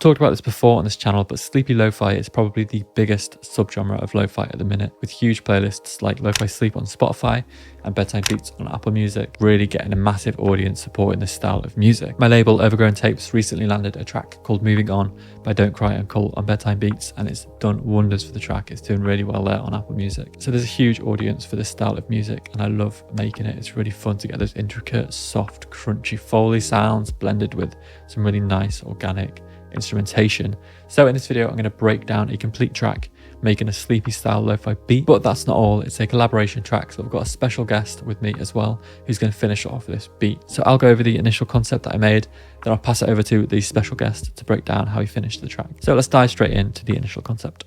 Talked about this before on this channel, but sleepy lo-fi is probably the biggest subgenre of lo-fi at the minute, with huge playlists like Lo-Fi Sleep on Spotify and Bedtime Beats on Apple Music, really getting a massive audience supporting this style of music. My label Overgrown Tapes recently landed a track called Moving On by Don't Cry and Cole on Bedtime Beats, and it's done wonders for the track. It's doing really well there on Apple Music. So there's a huge audience for this style of music, and I love making it. It's really fun to get those intricate, soft, crunchy Foley sounds blended with some really nice organic instrumentation. So in this video I'm going to break down a complete track making a sleepy style lo-fi beat, but that's not all. It's a collaboration track, so I've got a special guest with me as well who's going to finish off this beat. So I'll go over the initial concept that I made, then I'll pass it over to the special guest to break down how he finished the track. So let's dive straight into the initial concept.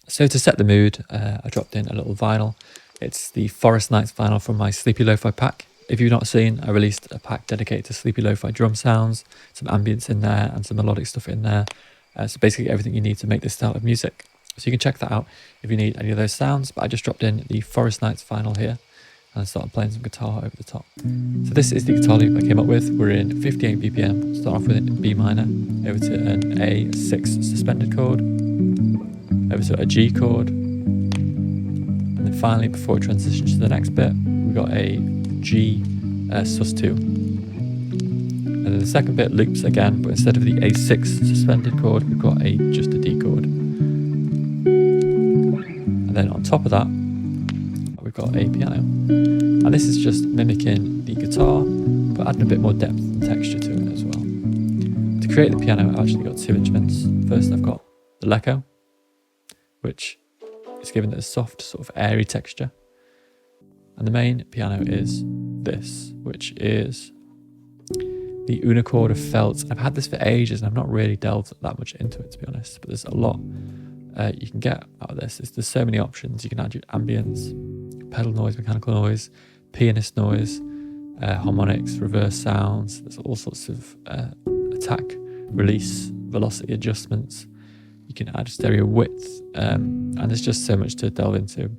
So to set the mood, I dropped in a little vinyl. It's the Forest Nights vinyl from my Sleepy Lo-Fi pack. If you've not seen, I released a pack dedicated to sleepy lo-fi drum sounds, some ambience in there and some melodic stuff in there. So basically everything you need to make this style of music. So you can check that out if you need any of those sounds, but I just dropped in the Forest Nights vinyl here and started playing some guitar over the top. So this is the guitar loop I came up with. We're in 58 BPM, start off with a B minor, over to an A6 suspended chord, over to a G chord, and then finally before it transitions to the next bit, we've got a G sus2, and then the second bit loops again, but instead of the A6 suspended chord we've got just a D chord, and then on top of that we've got a piano, and this is just mimicking the guitar but adding a bit more depth and texture to it as well. To create the piano I've actually got two instruments. First I've got the Lecco, which is giving it a soft sort of airy texture. And the main piano is this, which is the Unichord of felt. I've had this for ages and I've not really delved that much into it, to be honest, but there's a lot you can get out of this. There's so many options. You can add your ambience, pedal noise, mechanical noise, pianist noise, harmonics, reverse sounds. There's all sorts of attack, release, velocity adjustments. You can add stereo width, and there's just so much to delve into.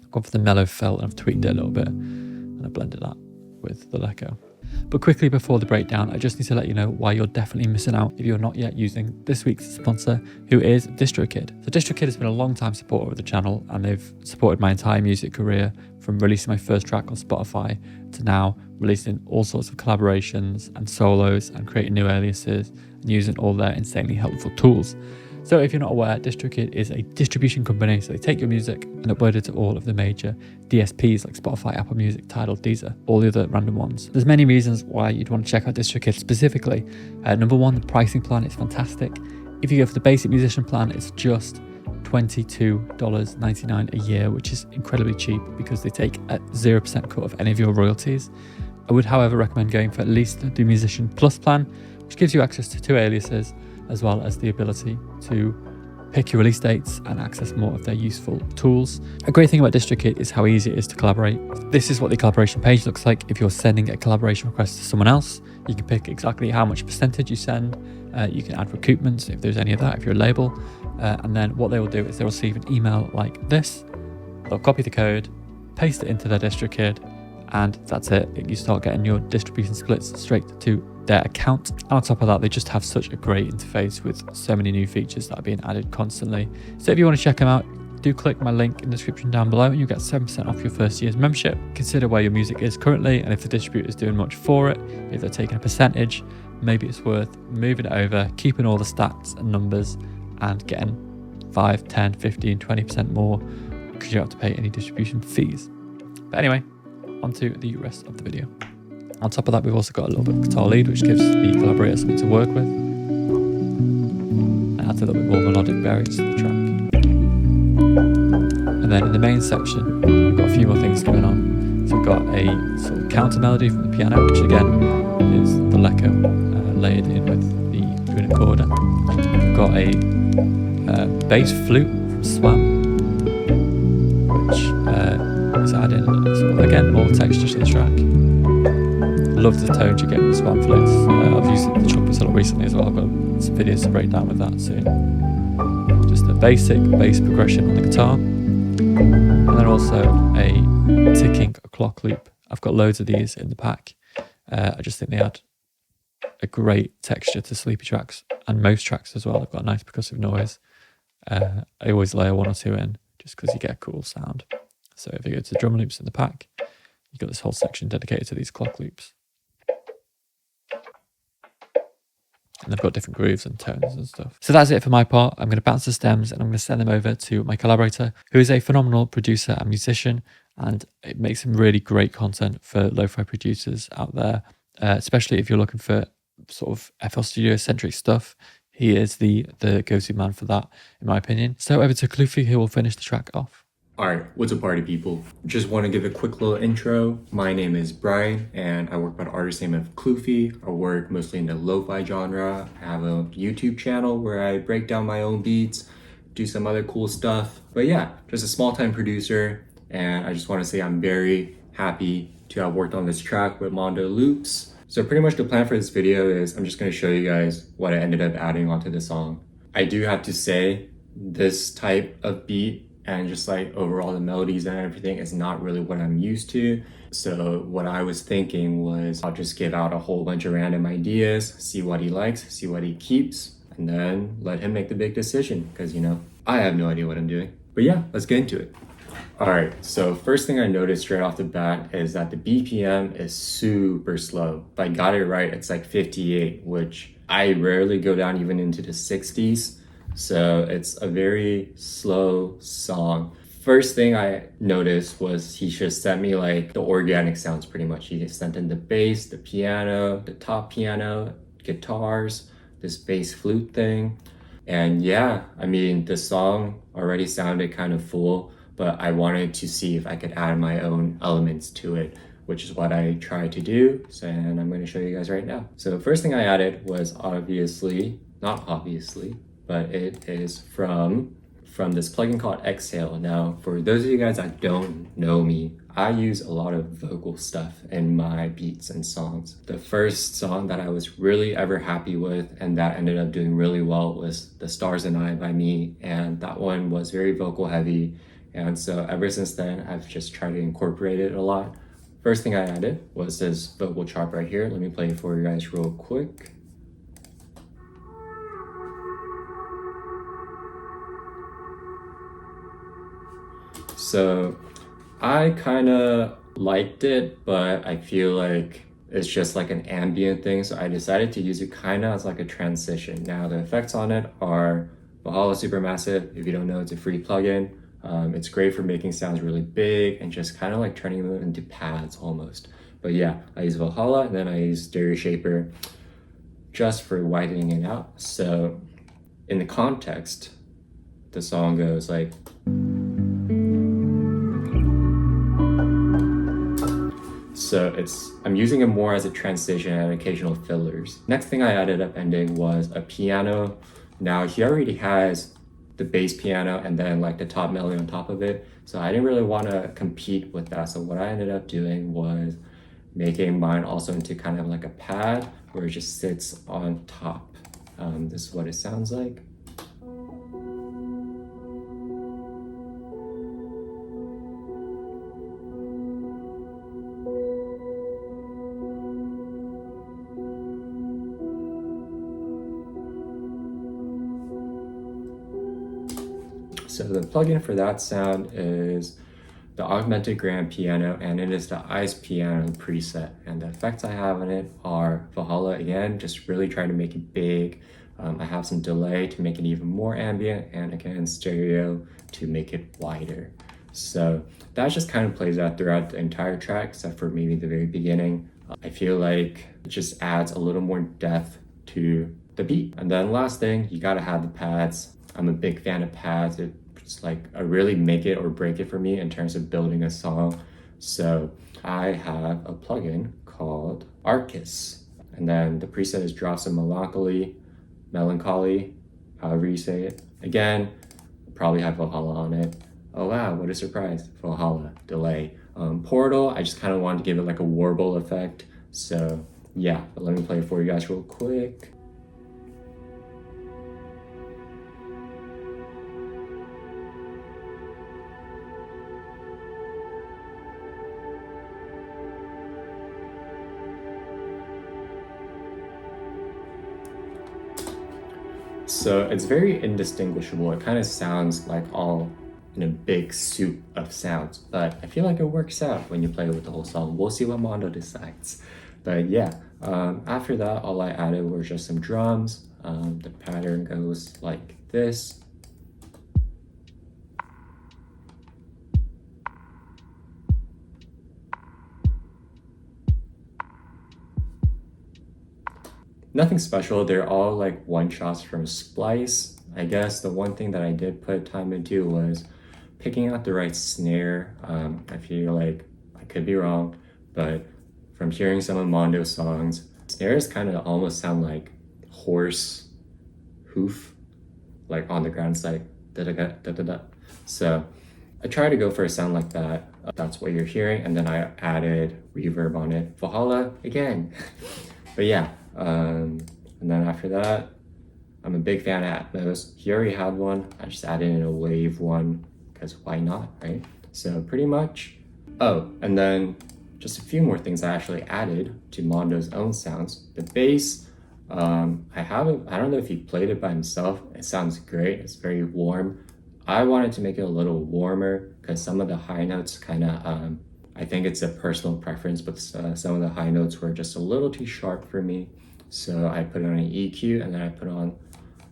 I've gone for the mellow felt and I've tweaked it a little bit and I blended that with the Lecco. But quickly before the breakdown, I just need to let you know why you're definitely missing out if you're not yet using this week's sponsor, who is DistroKid. So DistroKid has been a long time supporter of the channel and they've supported my entire music career, from releasing my first track on Spotify to now releasing all sorts of collaborations and solos and creating new aliases and using all their insanely helpful tools. So if you're not aware, DistroKid is a distribution company, so they take your music and upload it to all of the major DSPs like Spotify, Apple Music, Tidal, Deezer, all the other random ones. There's many reasons why you'd want to check out DistroKid specifically. Number one, the pricing plan is fantastic. If you go for the basic musician plan, it's just $22.99 a year, which is incredibly cheap because they take a 0% cut of any of your royalties. I would, however, recommend going for at least the Musician Plus plan, which gives you access to 2 aliases, as well as the ability to pick your release dates and access more of their useful tools. A great thing about DistroKid is how easy it is to collaborate. This is what the collaboration page looks like. If you're sending a collaboration request to someone else, you can pick exactly how much percentage you send. You can add recoupments if there's any of that, if you're a label. And then what they will do is they'll receive an email like this. They'll copy the code, paste it into their DistroKid, and that's it. You start getting your distribution splits straight to their account. And on top of that, they just have such a great interface with so many new features that are being added constantly. So if you want to check them out, do click my link in the description down below and you'll get 7% off your first year's membership. Consider where your music is currently, and if the distributor is doing much for it, if they're taking a percentage, maybe it's worth moving it over, keeping all the stats and numbers and getting 5, 10, 15, 20% more because you don't have to pay any distribution fees. But anyway, on to the rest of the video. On top of that, we've also got a little bit of guitar lead, which gives the collaborator something to work with and adds a little bit more melodic variance to the track. And then in the main section, we've got a few more things going on. So we've got a sort of counter melody from the piano, which again is the Lecco layered in with the Unichord. We've got a bass flute from Swam, which is adding sort of, again, more texture to the track. Love the tones you get with the Swam flutes. I've used the trumpets a lot recently as well. I've got some videos to break down with that soon. Just a basic bass progression on the guitar, and then also a ticking clock loop. I've got loads of these in the pack. I just think they add a great texture to sleepy tracks, and most tracks as well. They've got a nice percussive noise. I always layer 1 or 2 in just because you get a cool sound. So if you go to drum loops in the pack, you've got this whole section dedicated to these clock loops. And they've got different grooves and tones and stuff. So that's it for my part. I'm going to bounce the stems and I'm going to send them over to my collaborator, who is a phenomenal producer and musician, and it makes some really great content for lo-fi producers out there, especially if you're looking for sort of FL Studio centric stuff. He is the go-to man for that, in my opinion. So over to Lofi, who will finish the track off. Alright, what's up party people? Just want to give a quick little intro. My name is Brian and I work by the artist name of Lofi. I work mostly in the lo-fi genre. I have a YouTube channel where I break down my own beats, do some other cool stuff. But yeah, just a small time producer, and I just want to say I'm very happy to have worked on this track with Mondo Loops. So pretty much the plan for this video is I'm just going to show you guys what I ended up adding onto the song. I do have to say this type of beat and just like overall the melodies and everything is not really what I'm used to. So what I was thinking was I'll just give out a whole bunch of random ideas, see what he likes, see what he keeps, and then let him make the big decision, because you know, I have no idea what I'm doing. But yeah, let's get into it. Alright, so first thing I noticed straight off the bat is that the BPM is super slow. If I got it right, it's like 58, which I rarely go down even into the 60s. So it's a very slow song. First thing I noticed was he just sent me like the organic sounds pretty much. He sent in the bass, the piano, the top piano, guitars, this bass flute thing. And yeah, I mean, the song already sounded kind of full, but I wanted to see if I could add my own elements to it, which is what I tried to do. And I'm going to show you guys right now. So the first thing I added was not obviously, but it is from this plugin called Exhale. Now, for those of you guys that don't know me, I use a lot of vocal stuff in my beats and songs. The first song that I was really ever happy with and that ended up doing really well was The Stars and I by me, and that one was very vocal heavy, and so ever since then I've just tried to incorporate it a lot. First thing I added was this vocal chop right here. Let me play it for you guys real quick. So I kind of liked it, but I feel like it's just like an ambient thing. So I decided to use it kind of as like a transition. Now the effects on it are Valhalla Supermassive. If you don't know, it's a free plugin. It's great for making sounds really big and just kind of like turning them into pads almost. But yeah, I use Valhalla and then I use Stereo Shaper just for widening it out. So in the context, the song goes like, so I'm using it more as a transition and occasional fillers. Next thing I added up ending was a piano. Now he already has the bass piano and then like the top melody on top of it. So I didn't really want to compete with that. So what I ended up doing was making mine also into kind of like a pad where it just sits on top. This is what it sounds like. So the plugin for that sound is the Augmented Grand Piano, and it is the Ice Piano preset. And the effects I have on it are Valhalla again, just really trying to make it big. I have some delay to make it even more ambient, and again, stereo to make it wider. So that just kind of plays out throughout the entire track, except for maybe the very beginning. I feel like it just adds a little more depth to the beat. And then last thing, you gotta have the pads. I'm a big fan of pads. It's like a really make it or break it for me in terms of building a song. So I have a plugin called Arcus. And then the preset is Drops of Melancholy, however you say it. Again, probably have Valhalla on it. Oh wow, what a surprise. Valhalla, delay. Portal, I just kind of wanted to give it like a warble effect. So yeah, but let me play it for you guys real quick. So it's very indistinguishable. It kind of sounds like all in a big soup of sounds, but I feel like it works out when you play with the whole song. We'll see what Mondo decides. But yeah, after that, all I added were just some drums. The pattern goes like this. Nothing special. They're all like one shots from Splice. I guess the one thing that I did put time into was picking out the right snare. I feel like I could be wrong, but from hearing some of Mondo's songs, snares kind of almost sound like horse hoof, like on the ground. It's like da da da da da da. So I try to go for a sound like that. That's what you're hearing, and then I added reverb on it. Valhalla again. But yeah, and then after that, I'm a big fan of Atmos. He already had one. I just added in a wave one because why not, right? So pretty much. Oh, and then just a few more things I actually added to Mondo's own sounds. The bass, I don't know if he played it by himself. It sounds great. It's very warm. I wanted to make it a little warmer because some of the high notes kind of, I think it's a personal preference, but some of the high notes were just a little too sharp for me. So I put it on an EQ, and then I put on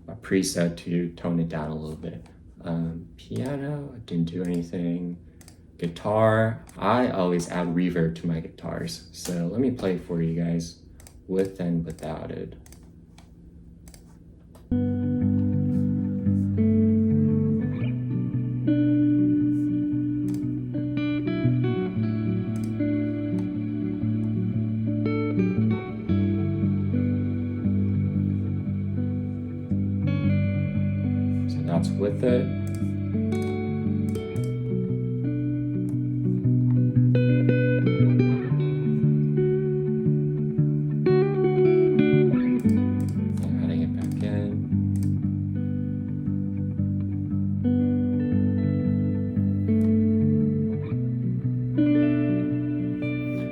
a preset to tone it down a little bit. Piano, I didn't do anything. Guitar, I always add reverb to my guitars. So let me play for you guys with and without it. So that's with it.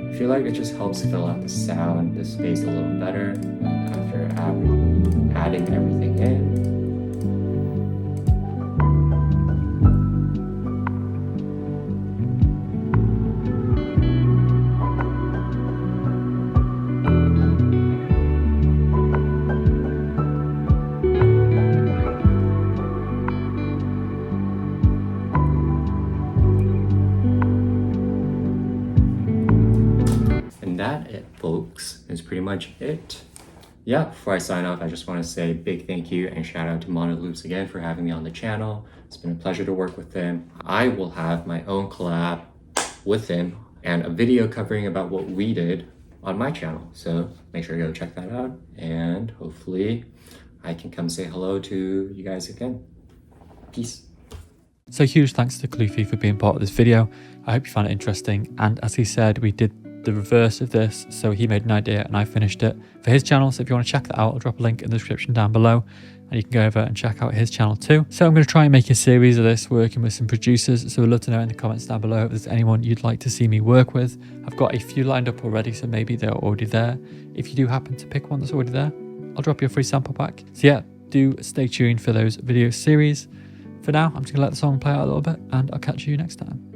I feel like it just helps fill out the sound, the space a little better after adding everything in. That it, folks, is pretty much it. Yeah, before I sign off, I just want to say a big thank you and shout out to Mono Loops again for having me on the channel. It's been a pleasure to work with him. I will have my own collab with him and a video covering about what we did on my channel. So make sure you go check that out, and hopefully I can come say hello to you guys again. Peace. So huge thanks to Lofi for being part of this video. I hope you found it interesting, and as he said, we did the reverse of this, so he made an idea and I finished it for his channel. So if you want to check that out, I'll drop a link in the description down below, and you can go over and check out his channel too. So I'm going to try and make a series of this working with some producers, so I'd love to know in the comments down below if there's anyone you'd like to see me work with. I've got a few lined up already, so maybe they're already there. If you do happen to pick one that's already there, I'll drop you a free sample pack. So yeah, do stay tuned for those video series. For now, I'm just going to let the song play out a little bit, and I'll catch you next time.